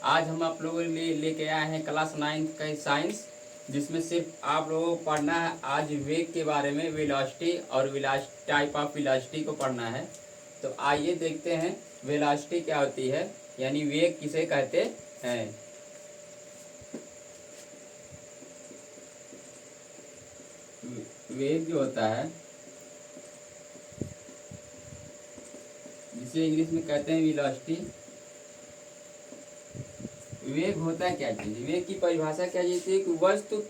आज हम आप लोगों के लिए लेके आए हैं क्लास 9 का साइंस, जिसमें सिर्फ आप लोगों को पढ़ना है आज वेग के बारे में। वेलोसिटी और टाइप ऑफ वेलोसिटी को पढ़ना है। तो आइए देखते हैं वेलोसिटी क्या होती है, यानी वेग किसे कहते हैं। वेग जो होता है, जिसे इंग्लिश में कहते हैं वेलोसिटी। वेग होता है क्या चीज? वेग की परिभाषा क्या चीज है कि वस्तु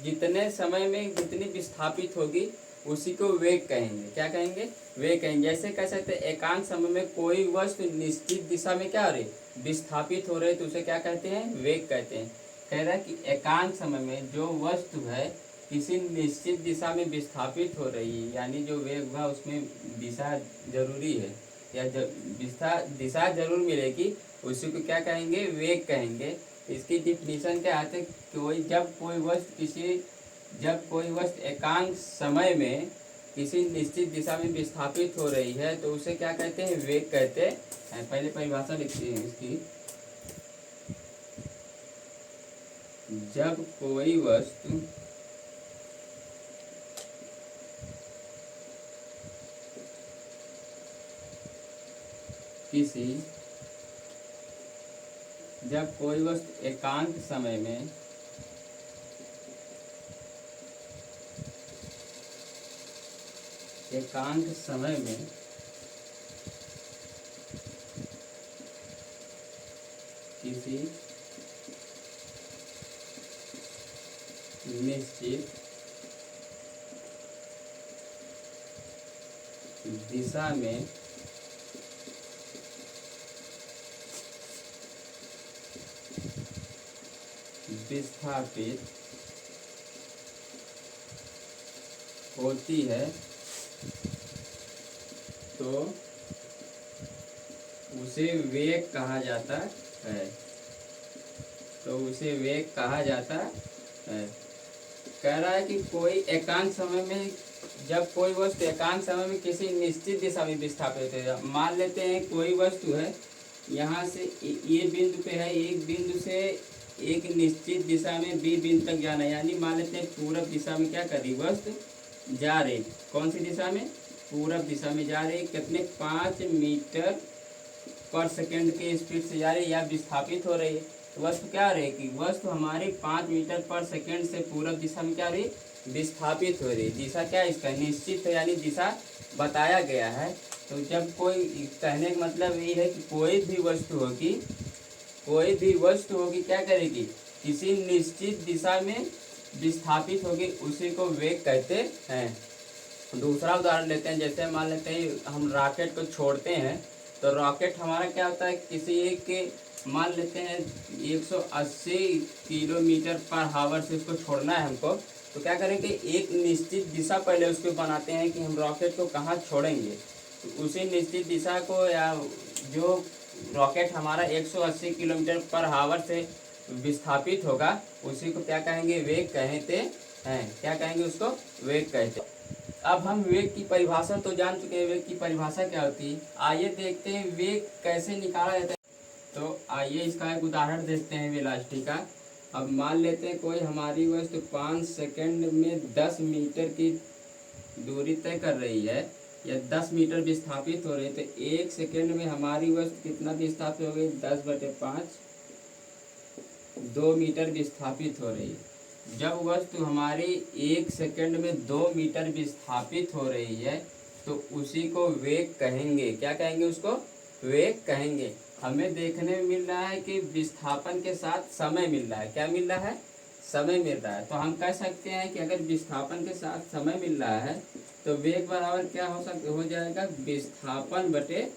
जितने समय में जितनी विस्थापित होगी उसी को वेग कहेंगे। क्या कहेंगे? वेग कहेंगे। जैसे कह सकते हैं एकांत समय में कोई वस्तु निश्चित दिशा में क्या हो रही, विस्थापित हो रही, तो उसे क्या कहते हैं? वेग कहते हैं। कह रहा है कि एकांत समय में जो वस्तु है किसी निश्चित दिशा में विस्थापित हो रही है, यानी जो वेग हुआ उसमें दिशा जरूरी है या दिशा जरूर मिलेगी, उसी को क्या कहेंगे? वेग कहेंगे। इसकी डिफिनीशन क्या है? जब कोई वस्तु एकांक समय में किसी निश्चित दिशा में विस्थापित हो रही है तो उसे क्या कहते हैं? वेग कहते हैं। पहले परिभाषा लिखते हैं इसकी। जब कोई वस्तु एकांक समय में किसी निश्चित दिशा में विस्थापित होती है तो उसे वेग कहा जाता है। कह रहा है कि जब कोई वस्तु एकांत समय में किसी निश्चित दिशा में विस्थापित है। मान लेते हैं कोई वस्तु है, यहाँ से ये बिंदु पे है, एक बिंदु से एक निश्चित दिशा में बी बिंदु तक जाना है, यानी मान लेते हैं पूरब दिशा में क्या कर रही वस्तु जा रही। कौन सी दिशा में? पूरब दिशा में जा रही। कितने? 5 मीटर पर सेकंड के स्पीड से जा रही है या विस्थापित हो रही है। तो वस्तु क्या हो रही है कि वस्तु हमारी 5 मीटर पर सेकंड से पूरब दिशा में क्या हो रही? विस्थापित हो रही। दिशा क्या है इसका? निश्चित है, यानी दिशा बताया गया है। तो जब कोई, कहने का मतलब ये है कि कोई भी वस्तु होगी क्या करेगी? किसी निश्चित दिशा में विस्थापित होगी, उसी को वेग कहते हैं। दूसरा उदाहरण लेते हैं। जैसे मान लेते हैं हम रॉकेट को छोड़ते हैं, तो रॉकेट हमारा क्या होता है, किसी एक मान लेते हैं 180 किलोमीटर पर हावर से उसको छोड़ना है हमको। तो क्या करेंगे? एक निश्चित दिशा पहले उसको बनाते हैं कि हम रॉकेट को कहाँ छोड़ेंगे। तो उसी निश्चित दिशा को, या जो रॉकेट हमारा 180 किलोमीटर पर हावर से विस्थापित होगा, उसी को क्या कहेंगे? वेग कहते हैं। क्या कहेंगे? उसको वेग कहते हैं। अब हम वेग की परिभाषा तो जान चुके हैं, वेग की परिभाषा क्या होती है। आइए देखते हैं वेग कैसे निकाला जाता है। तो आइए इसका एक उदाहरण देखते हैं वेलोसिटी का। अब मान लेते हैं कोई हमारी वस्तु 5 सेकंड में 10 मीटर की दूरी तय कर रही है या 10 मीटर विस्थापित हो रही है। तो 1 सेकंड में हमारी वस्तु कितना विस्थापित हो गई? 10/5, 2 मीटर विस्थापित हो रही है। जब वस्तु हमारी 1 सेकंड में 2 मीटर विस्थापित हो रही है तो उसी को वेग कहेंगे। क्या कहेंगे? उसको वेग कहेंगे। हमें देखने में मिल रहा है कि विस्थापन के साथ समय मिल रहा है। क्या मिल रहा है? समय मिल रहा है। तो हम कह सकते हैं कि अगर विस्थापन के साथ समय मिल रहा है तो वेग बराबर क्या हो जाएगा? विस्थापन बटे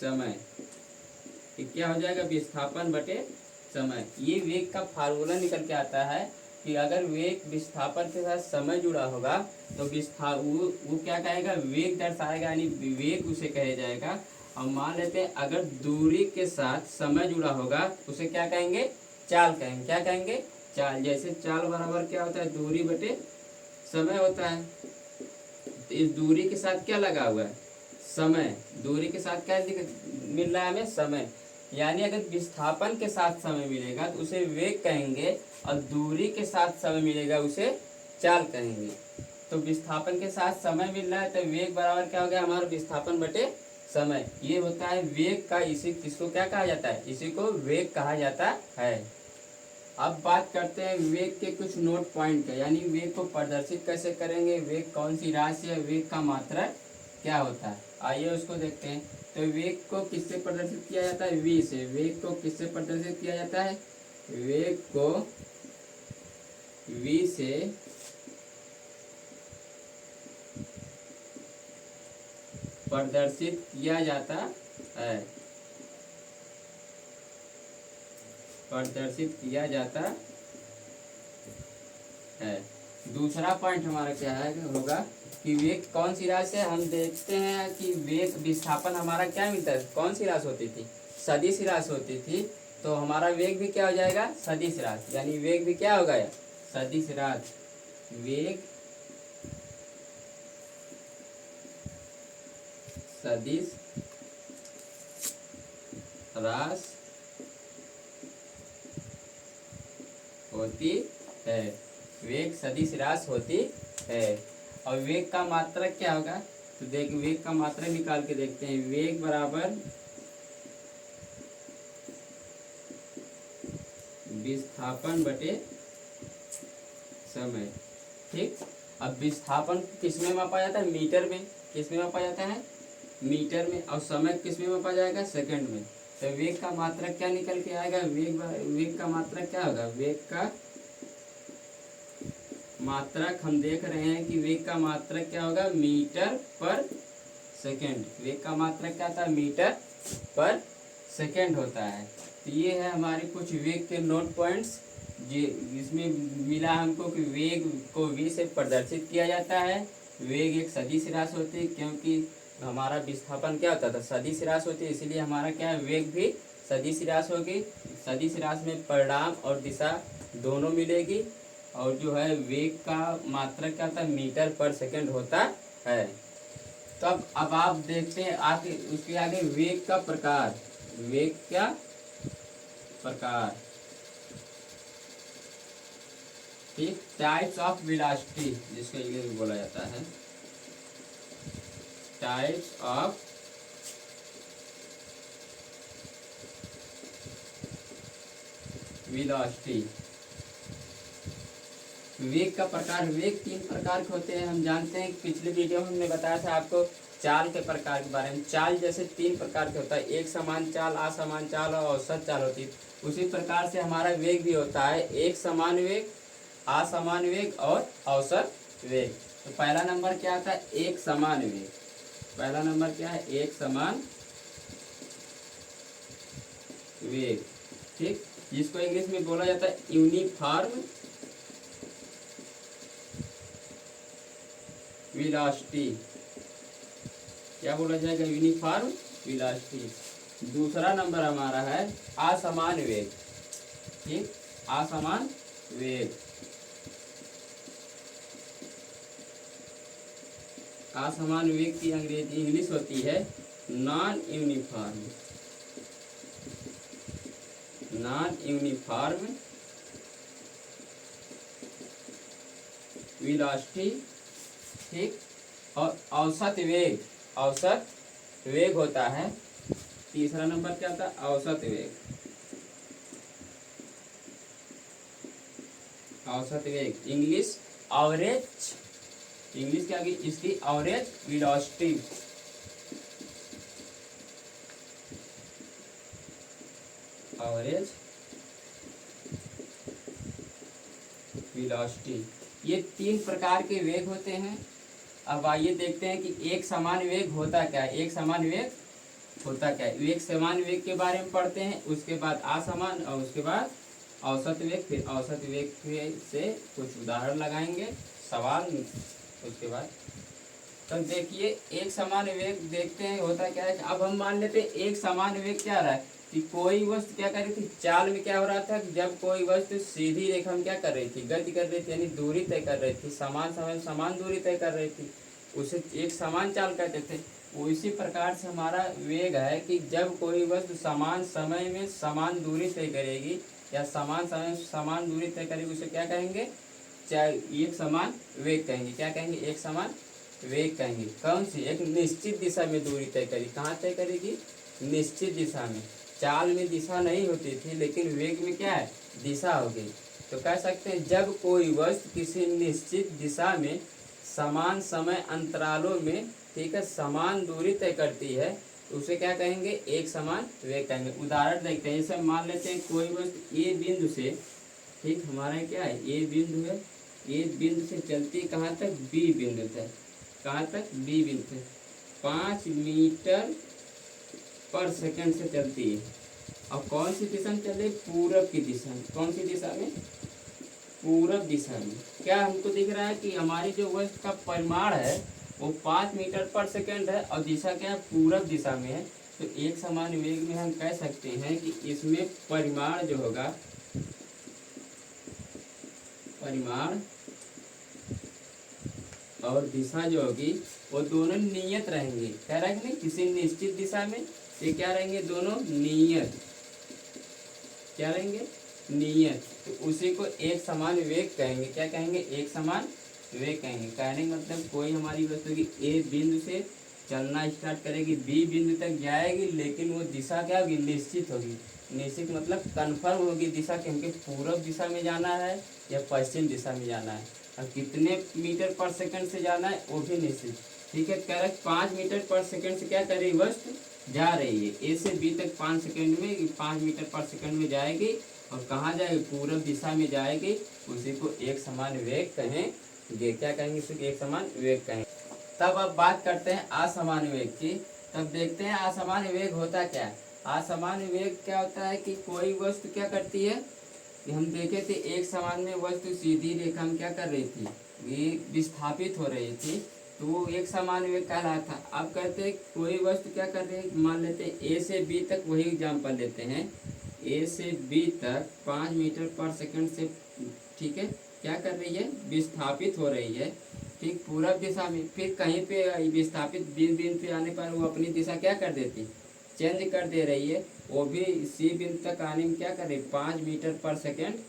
समय। क्या हो जाएगा? विस्थापन बटे समय। ये वेग का फार्मूला निकल के आता है कि अगर वेग विस्थापन के साथ समय जुड़ा होगा तो वो क्या कहेगा? वेग दर्शाएगा, यानी वेग उसे कहे जाएगा। और मान लेते हैं अगर दूरी के साथ समय जुड़ा होगा उसे क्या कहेंगे? चाल कहेंगे। क्या कहेंगे? चाल। जैसे चाल बराबर क्या होता है? दूरी बटे समय होता है। तो इस दूरी के साथ क्या लगा हुआ है? समय। दूरी के साथ क्या मिल रहा है हमें? समय। यानी अगर विस्थापन के साथ समय मिलेगा तो उसे वेग कहेंगे, और दूरी के साथ समय मिलेगा उसे चाल कहेंगे। तो विस्थापन के साथ समय मिल रहा है तो वेग बराबर क्या हो गया हमारा, विस्थापन बटे समय। ये होता है वेग का, इसको क्या कहा जाता है, इसी को वेग कहा जाता है। अब बात करते हैं वेग के कुछ नोट पॉइंट का, यानी वेग को प्रदर्शित कैसे करेंगे, वेग कौन सी राशि है, वेग का मात्रक क्या होता है, आइए उसको देखते हैं। तो वेग को किससे प्रदर्शित किया जाता है, v से। वेग को किससे प्रदर्शित किया जाता है, वेग को v से प्रदर्शित किया जाता है, प्रदर्शित किया जाता है। दूसरा पॉइंट हमारा क्या है होगा कि वेग कौन सी राशि है। हम देखते हैं कि वेग विस्थापन हमारा क्या मिलता है, कौन सी राशि होती थी, सदिश राशि होती थी। तो हमारा वेग भी क्या हो जाएगा, सदिश राशि, यानी वेग भी क्या होगा, सदिश राशि। वेग सदिश राशि होती है, वेग सदिश राशि होती है। और वेग का मात्रक क्या होगा, तो देख वेग का मात्रक निकाल के देखते हैं। वेग बराबर विस्थापन बटे समय। ठीक, अब विस्थापन किसमें मापा जाता है, मीटर में। किसमें मापा जाता है, मीटर में। और समय किसमें मापा जाएगा, सेकंड में। तो वेग का मात्रक क्या निकल के आएगा, वेग का मात्रक क्या होगा, वेग का मात्रक हम देख रहे हैं कि वेग का मात्रक क्या होगा, मीटर पर सेकंड। वेग का मात्रक क्या था, मीटर पर सेकंड होता है। तो ये है हमारे कुछ वेग के नोट पॉइंट्स। इसमें मिला हमको कि वेग को v से प्रदर्शित किया जाता है। वेग एक सदिश राशि होती है, क्योंकि हमारा विस्थापन क्या होता था, सदिश राशि होती है, इसीलिए हमारा क्या है, वेग भी सदिश राशि होगी। सदिश राशि में परिमाण और दिशा दोनों मिलेगी। और जो है वेग का मात्रक क्या होता है, मीटर पर सेकंड होता है। तब अब आप देखते हैं आगे, उसके आगे वेग का प्रकार। वेग क्या प्रकार, ठीक, टाइप्स ऑफ वेलोसिटी जिसको इंग्लिश में बोला जाता है, टाइप्स ऑफ वेलोसिटी। वेग का प्रकार, वेग 3 प्रकार के होते हैं, हम जानते हैं। पिछले वीडियो में हमने बताया था आपको चाल के प्रकार के बारे में। चाल जैसे 3 प्रकार के होता है, एक समान चाल, असमान चाल और औसत चाल होती है। उसी प्रकार से हमारा वेग भी होता है, एक समान वेग, असमान वेग और औसत वेग। तो पहला नंबर क्या आता है, एक समान वेग। पहला नंबर क्या है, एक समान वेग। ठीक, जिसको इंग्लिश में बोला जाता है यूनिफॉर्म वेलोसिटी। क्या बोला जाएगा, यूनिफॉर्म वेलोसिटी। दूसरा नंबर हमारा है असमान वेग। ठीक, असमान वेग। असमान वेग की अंग्रेजी इंग्लिश होती है non uniform, non uniform velocity. ठीक, और औसत वेग, औसत वेग होता है। तीसरा नंबर क्या होता है, औसत वेग। औसत वेग इंग्लिश एवरेज, इंग्लिश क्या की इसकी एवरेज वेलोसिटी। एवरेज वेलोसिटी, ये 3 प्रकार के वेग होते हैं। अब आइए देखते हैं कि एक समान वेग होता क्या है, एक समान वेग होता क्या है। एक समान वेग के बारे में पढ़ते हैं, उसके बाद असमान, और उसके बाद औसत वेग, फिर औसत वेग से कुछ उदाहरण लगाएंगे, सवाल, उसके बाद। तब देखिए एक समान वेग देखते हैं होता क्या है। अब हम मान लेते हैं एक समान वेग क्या रहा है कि कोई वस्तु क्या कर रही थी, चाल में क्या हो रहा था, जब कोई वस्तु सीधी रेखा में क्या कर रही थी, गति कर रही थी, यानी दूरी तय कर रही थी, समान समय समान दूरी तय कर रही थी, उसे एक समान चाल कहते थे। उसी प्रकार से हमारा वेग है कि जब कोई वस्तु समान समय में समान दूरी तय करेगी या समान समय में समान दूरी तय करेगी, उसे क्या कहेंगे? चाहे एक समान वेग कहेंगे। क्या कहेंगे? एक समान वेग कहेंगे। कौन सी? एक निश्चित दिशा में दूरी तय करेगी। कहाँ तय करेगी? निश्चित दिशा में। चाल में दिशा नहीं होती थी, लेकिन वेग में क्या है? दिशा होगी। तो कह सकते हैं जब कोई वस्तु किसी निश्चित दिशा में समान समय अंतरालों में, ठीक है, समान दूरी तय करती है, तो उसे क्या कहेंगे? एक समान वेग कहेंगे। उदाहरण देखते हैं, जैसे मान लेते हैं कोई वस्तु ए बिंदु से, ठीक, हमारा क्या है? ए बिंदु है। ए बिंदु से चलती कहाँ तक? बी बिंदु तक। कहाँ तक? बी बिंदु तक 5 मीटर पर सेकंड से चलती है। और कौन सी दिशा में चल रही? पूरब की दिशा में। कौन सी दिशा में? पूरब दिशा में। क्या हमको दिख रहा है कि हमारी जो वस्तु का परिमाण है वो 5 मीटर पर सेकंड है और दिशा क्या है? पूरब दिशा में है। तो एक समान वेग में हम कह सकते हैं कि इसमें परिमाण जो होगा, परिमाण और दिशा जो होगी वो दोनों नियत रहेंगे। क्या रहेंगे? किसी निश्चित दिशा में ये क्या रहेंगे? दोनों नियत। क्या रहेंगे? नियत। तो उसी को एक समान वेग कहेंगे। क्या कहेंगे? एक समान वेग कहेंगे। कहने का मतलब कोई हमारी वस्तु की ए बिंदु से चलना स्टार्ट करेगी, बी बिंदु तक जाएगी, लेकिन वो दिशा क्या होगी? निश्चित होगी। निश्चित मतलब कन्फर्म होगी दिशा कि हमको पूरब दिशा में जाना है या पश्चिम दिशा में जाना है, और कितने मीटर पर सेकंड से जाना है वो भी निश्चित। ठीक है, कह रहे 5 मीटर पर सेकंड से क्या कर रही वस्तु? जा रही है। ए से बी तक 5 सेकंड में 5 मीटर पर सेकंड में जाएगी, और कहाँ जाएगी? पूरब दिशा में जाएगी। उसी को एक समान वेग कहेंगे। क्या कहेंगे? इसे एक समान वेग कहेंगे। तब अब बात करते हैं असमान वेग की। तब देखते हैं असमान वेग होता क्या है। असमान वेग क्या होता है कि कोई वस्तु क्या करती है कि हम देखे थे एक समान में वस्तु सीधी रेखा में क्या कर रही थी? ये विस्थापित हो रही थी, तो वो एक समान वेग कह रहा था। अब कहते हैं कोई वस्तु क्या कर रही है, मान लेते हैं ए से बी तक, वही एग्जाम्पल लेते हैं, ए से बी तक 5 मीटर पर सेकंड से, ठीक है, क्या कर रही है? विस्थापित हो रही है, ठीक, पूरब दिशा में। फिर कहीं पे विस्थापित बिंदु पे आने पर वो अपनी दिशा क्या कर देती? चेंज कर दे रही है। वो भी सी बिंदु तक आने में क्या कर रही है? 5 मीटर पर सेकंड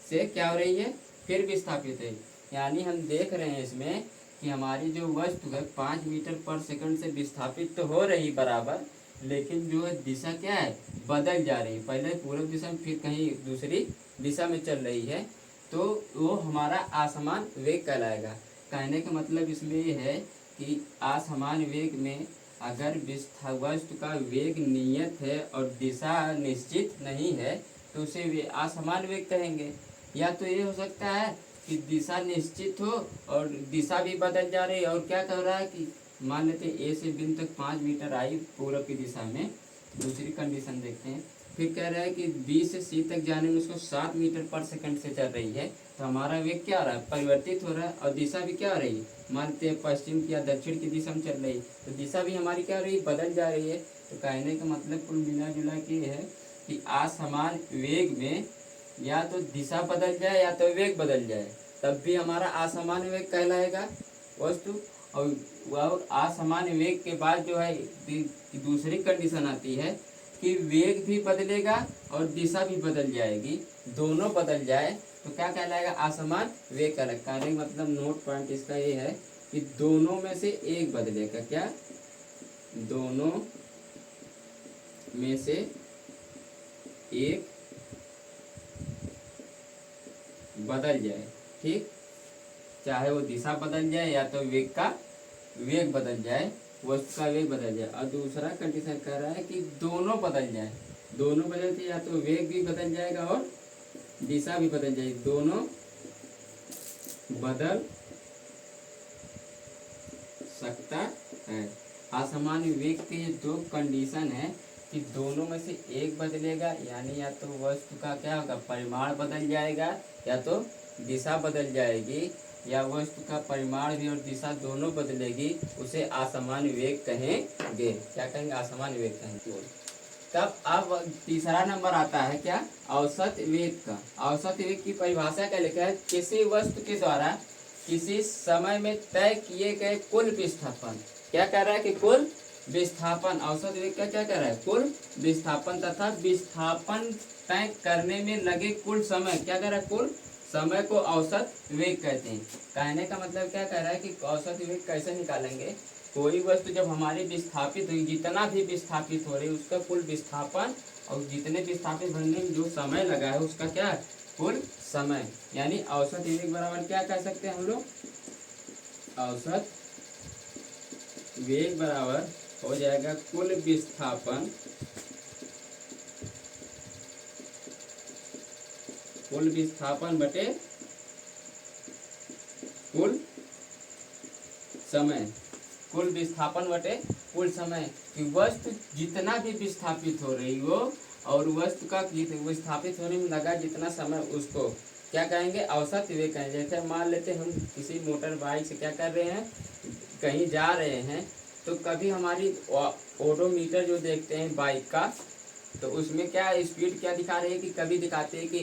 से क्या हो रही है? फिर विस्थापित है। यानी हम देख रहे हैं इसमें कि हमारी जो वस्तु है 5 मीटर पर सेकंड से विस्थापित तो हो रही बराबर, लेकिन जो है दिशा क्या है? बदल जा रही है। पहले पूरब दिशा में, फिर कहीं दूसरी दिशा में चल रही है, तो वो हमारा असमान वेग कहलाएगा। कहने का मतलब इसमें ये है कि असमान वेग में अगर वस्तु का वेग नियत है और दिशा निश्चित नहीं है, तो उसे वे असमान वेग कहेंगे। या तो ये हो सकता है कि दिशा निश्चित हो और दिशा भी बदल जा रही है, और क्या कर रहा है कि मान लेते हैं ए से बिंदु तक 5 मीटर आई पूरब की दिशा में। दूसरी कंडीशन देखते हैं, फिर कह रहा है कि बी से सी तक जाने में उसको 7 मीटर पर सेकंड से चल रही है, तो हमारा वेग क्या हो रहा है? परिवर्तित हो रहा है, और दिशा भी क्या हो रही है? मानते हैं पश्चिम की या दक्षिण की दिशा में चल रही है, तो दिशा भी हमारी क्या हो रही है? बदल जा रही है। तो कहने का मतलब कुल मिला जुला के है कि असमान वेग में या तो दिशा बदल जाए या तो वेग बदल जाए, तब भी हमारा असमान वेग कहलाएगा वस्तु। और असमान वेग के बाद जो है दूसरी कंडीशन आती है कि वेग भी बदलेगा और दिशा भी बदल जाएगी, दोनों बदल जाए तो क्या कहलाएगा? असमान वेग कहलाएगा। कहने का मतलब नोट पॉइंट इसका ये है कि दोनों में से एक बदलेगा। क्या? दोनों में से एक बदल जाए, ठीक, चाहे वो दिशा बदल जाए या तो वेग बदल जाए, वस्तु का वेग बदल जाए। और दूसरा कंडीशन कह रहा है कि दोनों बदल जाए। दोनों बदलते या तो वेग भी बदल जाएगा और दिशा भी बदल जाएगी, दोनों बदल सकता है। असमान वेग के ये दो कंडीशन है कि दोनों में से एक बदलेगा, यानी या तो वस्तु का क्या होगा? परिमाण बदल जाएगा, या तो दिशा बदल जाएगी, या वस्तु का परिमाण भी और दिशा दोनों बदलेगी, उसे असमान वेग कहेंगे। क्या कहेंगे? असमान वेग कहेंगे। तब अब तीसरा नंबर आता है क्या? औसत वेग का। औसत वेग की परिभाषा क्या लिखा है? किसी वस्तु के द्वारा किसी समय में तय किए गए कुल विस्थापन। क्या कह रहा है कि कुल विस्थापन, औसत वेग का क्या कह रहा है, कुल विस्थापन तथा विस्थापन तय करने में लगे कुल समय, क्या कह रहा है, कुल समय को औसत वेग कहते हैं। कहने का मतलब क्या कह रहा है कि औसत वेग कैसे निकालेंगे, कोई वस्तु जब हमारी विस्थापित हुई, जितना भी विस्थापित हो रही है उसका कुल विस्थापन, और जितने विस्थापित होने में जो समय लगा है उसका क्या है, कुल समय, यानी औसत वेग बराबर क्या कह सकते हैं हम लोग, औसत वेग बराबर हो जाएगा कुल विस्थापन, कुल विस्थापन बटे कुल समय, कुल विस्थापन बटे कुल समय, कि वस्तु जितना भी विस्थापित हो रही हो और वस्तु का विस्थापित होने में लगा जितना समय, उसको क्या कहेंगे, औसत वेग कहेंगे। जैसे मान लेते हम किसी मोटर बाइक से क्या कर रहे हैं, कहीं जा रहे हैं, तो कभी हमारी ओडोमीटर जो देखते हैं बाइक का, तो उसमें क्या स्पीड क्या दिखा रहे हैं, कि कभी दिखाते हैं कि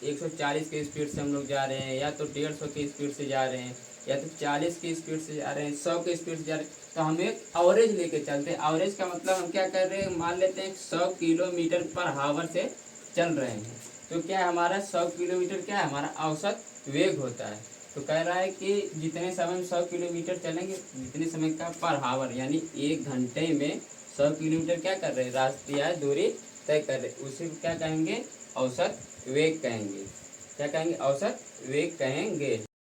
140 के स्पीड से हम लोग जा रहे हैं, या तो 150 की स्पीड से जा रहे हैं, या तो 40 की स्पीड से जा रहे हैं, 100 की स्पीड से जा रहे हैं। तो हम एक एवरेज लेके चलते हैं। एवरेज का मतलब हम क्या कर रहे हैं, मान लेते हैं 100 किलोमीटर पर हावर से चल रहे हैं, तो क्या है हमारा 100 किलोमीटर क्या है, हमारा औसत वेग होता है। तो कह रहा है कि जितने समय में 100 किलोमीटर चलेंगे, जितने समय का पर हावर, यानी 1 घंटे में 100 किलोमीटर क्या कर रहे हैं, रास्ते या दूरी तय कर रहे, उसे क्या कहेंगे, औसत वेग कहेंगे। क्या कहेंगे, औसत वेग कहेंगे।